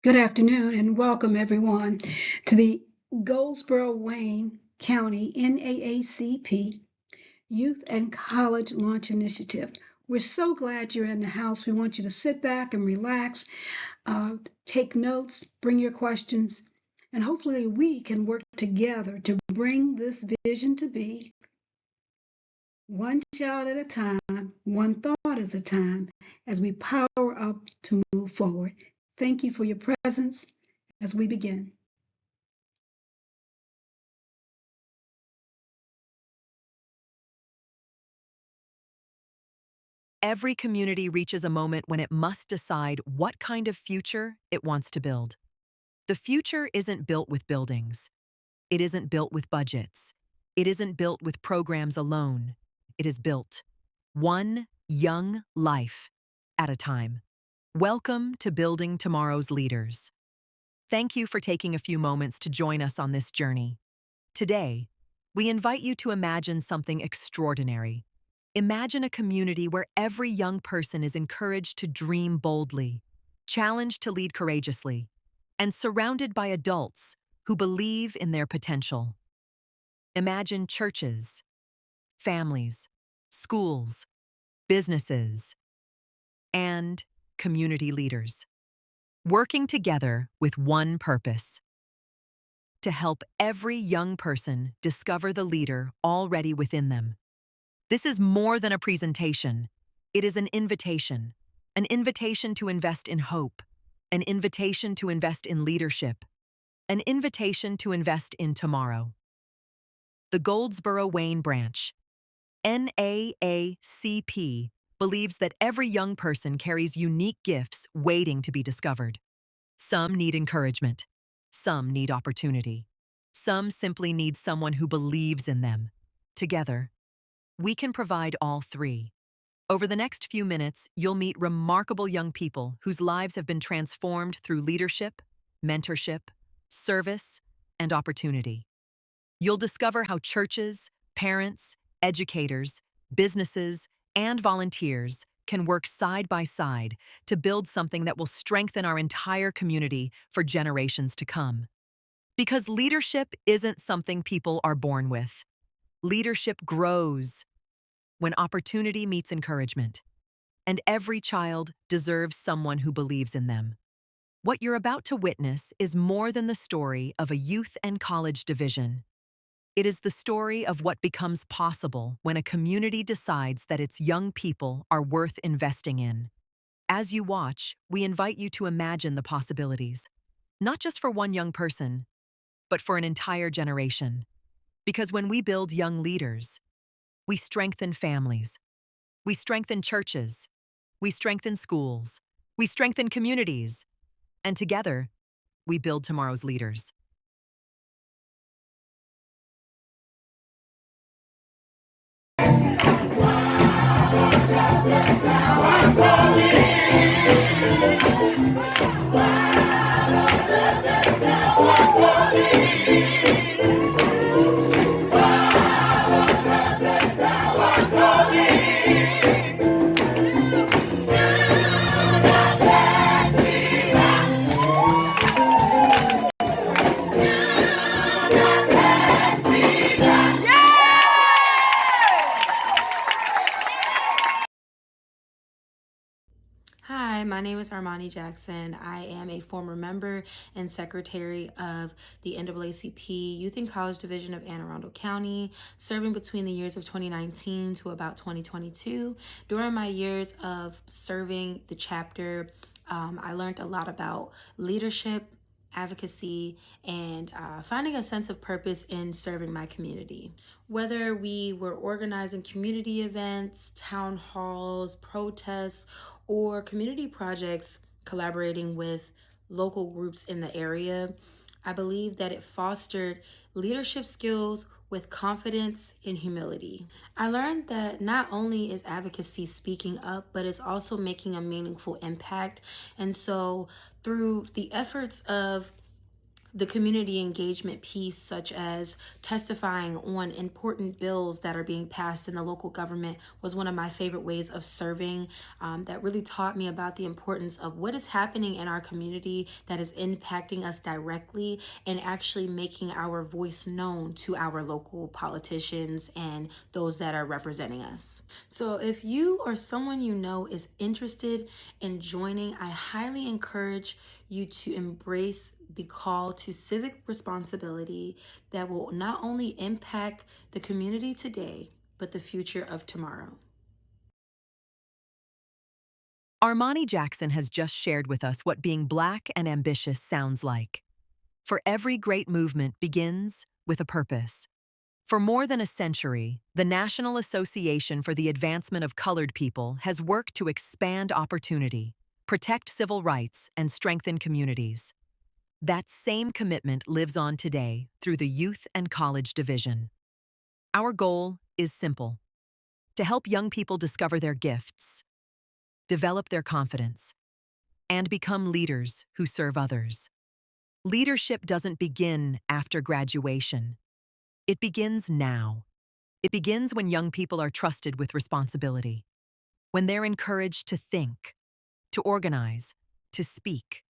Good afternoon and welcome everyone to the Goldsboro Wayne County NAACP Youth and College Launch Initiative. We're so glad you're in the house. We want you to sit back and relax, take notes, bring your questions, and hopefully we can work together to bring this vision to be one child at a time, one thought at a time, as we power up to move forward. Thank you for your presence as we begin. Every community reaches a moment when it must decide what kind of future it wants to build. The future isn't built with buildings. It isn't built with budgets. It isn't built with programs alone. It is built one young life at a time. Welcome to Building Tomorrow's Leaders. Thank you for taking a few moments to join us on this journey. Today, we invite you to imagine something extraordinary. Imagine a community where every young person is encouraged to dream boldly, challenged to lead courageously, and surrounded by adults who believe in their potential. Imagine churches, families, schools, businesses, and community leaders working together with one purpose: to help every young person discover the leader already within them. This is more than a presentation. It is an invitation to invest in hope, an invitation to invest in leadership, an invitation to invest in tomorrow. The Goldsboro Wayne branch, NAACP, believes that every young person carries unique gifts waiting to be discovered. Some need encouragement. Some need opportunity. Some simply need someone who believes in them. Together, we can provide all three. Over the next few minutes, you'll meet remarkable young people whose lives have been transformed through leadership, mentorship, service, and opportunity. You'll discover how churches, parents, educators, businesses, and volunteers can work side by side to build something that will strengthen our entire community for generations to come. Because leadership isn't something people are born with. Leadership grows when opportunity meets encouragement, and every child deserves someone who believes in them. What you're about to witness is more than the story of a youth and college division. It is the story of what becomes possible when a community decides that its young people are worth investing in. As you watch, we invite you to imagine the possibilities, not just for one young person, but for an entire generation. Because when we build young leaders, we strengthen families, we strengthen churches, we strengthen schools, we strengthen communities, and together, we build tomorrow's leaders. Hi, my name is Armani Jackson. I am a former member and secretary of the NAACP Youth and College Division of Anne Arundel County, serving between the years of 2019 to about 2022. During my years of serving the chapter, I learned a lot about leadership, advocacy, and finding a sense of purpose in serving my community. Whether we were organizing community events, town halls, protests, or community projects, collaborating with local groups in the area, I believe that it fostered leadership skills with confidence and humility. I learned that not only is advocacy speaking up, but it's also making a meaningful impact. And so through the efforts of the community engagement piece, such as testifying on important bills that are being passed in the local government, was one of my favorite ways of serving. That really taught me about the importance of what is happening in our community that is impacting us directly, and actually making our voice known to our local politicians and those that are representing us. So if you or someone you know is interested in joining, I highly encourage you to embrace the call to civic responsibility that will not only impact the community today, but the future of tomorrow. Armani Jackson has just shared with us what being Black and ambitious sounds like. For every great movement begins with a purpose. For more than a century, the National Association for the Advancement of Colored People has worked to expand opportunity, protect civil rights, and strengthen communities. That same commitment lives on today through the Youth and College Division. Our goal is simple: to help young people discover their gifts, develop their confidence, and become leaders who serve others. Leadership doesn't begin after graduation. It begins now. It begins when young people are trusted with responsibility, when they're encouraged to think, to organize, to speak,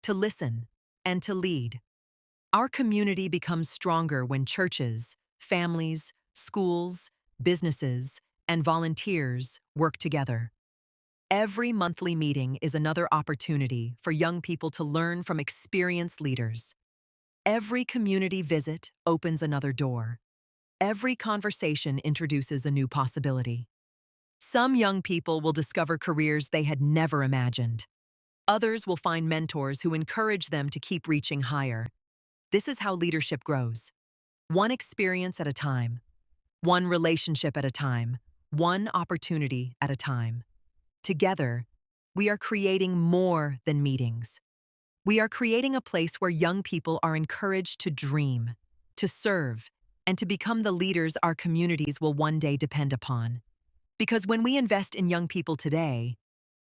to listen, and to lead. Our community becomes stronger when churches, families, schools, businesses, and volunteers work together. Every monthly meeting is another opportunity for young people to learn from experienced leaders. Every community visit opens another door. Every conversation introduces a new possibility. Some young people will discover careers they had never imagined. Others will find mentors who encourage them to keep reaching higher. This is how leadership grows. One experience at a time. One relationship at a time. One opportunity at a time. Together, we are creating more than meetings. We are creating a place where young people are encouraged to dream, to serve, and to become the leaders our communities will one day depend upon. Because when we invest in young people today,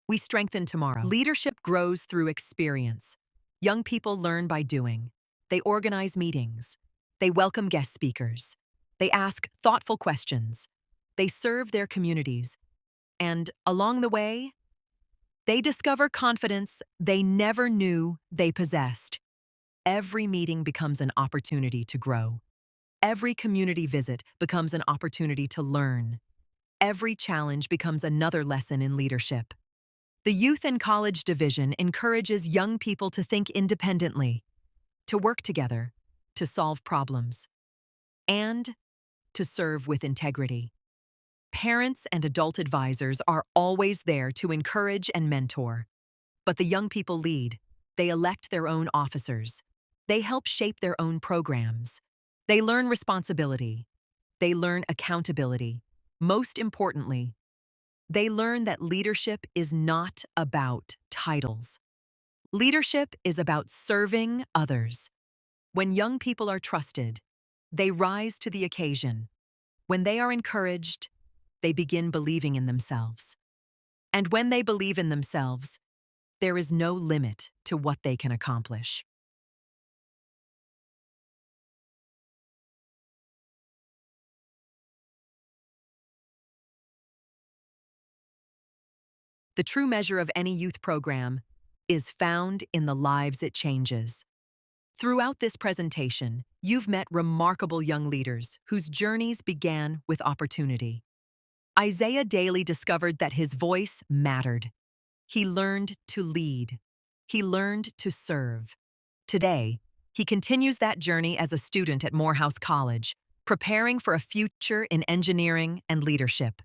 we strengthen tomorrow. Leadership grows through experience. Young people learn by doing. They organize meetings. They welcome guest speakers. They ask thoughtful questions. They serve their communities. And along the way, they discover confidence they never knew they possessed. Every meeting becomes an opportunity to grow. Every community visit becomes an opportunity to learn. Every challenge becomes another lesson in leadership. The Youth and College Division encourages young people to think independently, to work together, to solve problems, and to serve with integrity. Parents and adult advisors are always there to encourage and mentor. But the young people lead. They elect their own officers. They help shape their own programs. They learn responsibility. They learn accountability. Most importantly, they learn that leadership is not about titles. Leadership is about serving others. When young people are trusted, they rise to the occasion. When they are encouraged, they begin believing in themselves. And when they believe in themselves, there is no limit to what they can accomplish. The true measure of any youth program is found in the lives it changes. Throughout this presentation, you've met remarkable young leaders whose journeys began with opportunity. Isaiah Daly discovered that his voice mattered. He learned to lead. He learned to serve. Today, he continues that journey as a student at Morehouse College, preparing for a future in engineering and leadership.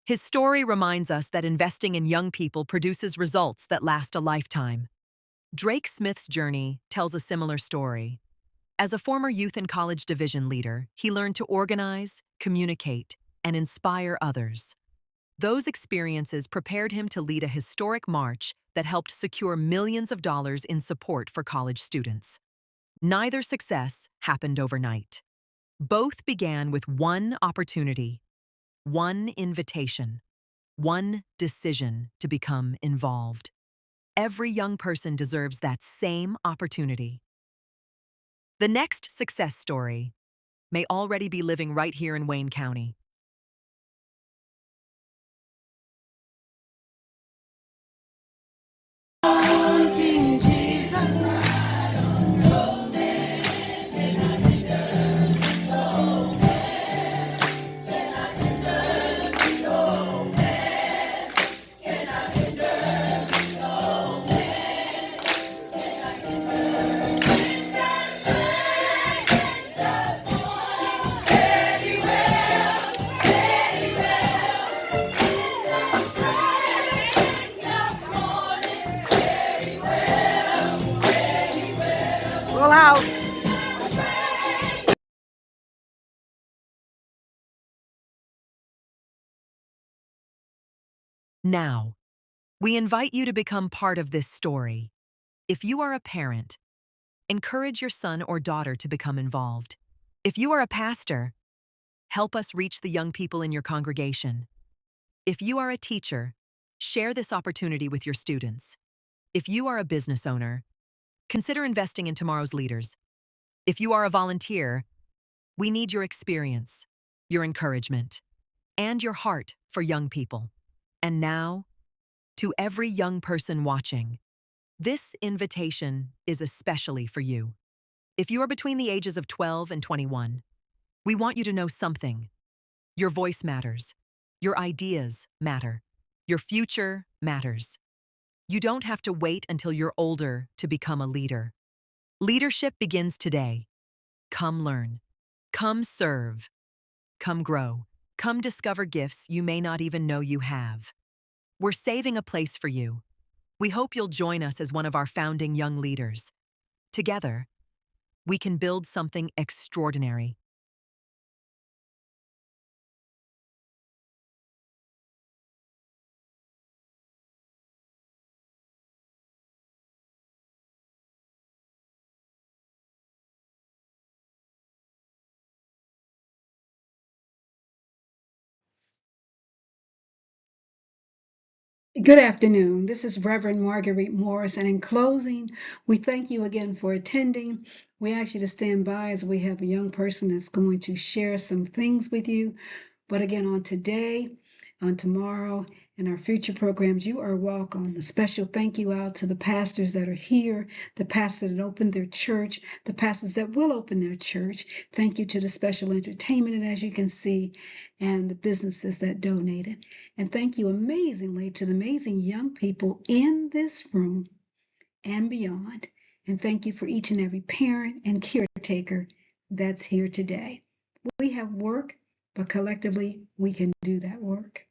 His story reminds us that investing in young people produces results that last a lifetime. Drake Smith's journey tells a similar story. As a former Youth and College Division leader, he learned to organize, communicate, and inspire others. Those experiences prepared him to lead a historic march that helped secure millions of dollars in support for college students. Neither success happened overnight. Both began with one opportunity, one invitation, one decision to become involved. Every young person deserves that same opportunity. The next success story may already be living right here in Wayne County. King Jesus. Full house. Now, we invite you to become part of this story. If you are a parent, encourage your son or daughter to become involved. If you are a pastor, help us reach the young people in your congregation. If you are a teacher, share this opportunity with your students. If you are a business owner, consider investing in tomorrow's leaders. If you are a volunteer, we need your experience, your encouragement, and your heart for young people. And now, to every young person watching, this invitation is especially for you. If you are between the ages of 12 and 21, we want you to know something. Your voice matters. Your ideas matter. Your future matters. You don't have to wait until you're older to become a leader. Leadership begins today. Come learn. Come serve. Come grow. Come discover gifts you may not even know you have. We're saving a place for you. We hope you'll join us as one of our founding young leaders. Together, we can build something extraordinary. Good afternoon. This is Reverend Marguerite Morris, and in closing, we thank you again for attending. We ask you to stand by as we have a young person that's going to share some things with you. But again, on today, on tomorrow, and our future programs, you are welcome. A special thank you out to the pastors that are here, the pastors that opened their church, the pastors that will open their church. Thank you to the special entertainment, and as you can see, and the businesses that donated. And thank you amazingly to the amazing young people in this room and beyond. And thank you for each and every parent and caretaker that's here today. We have work, but collectively we can do that work.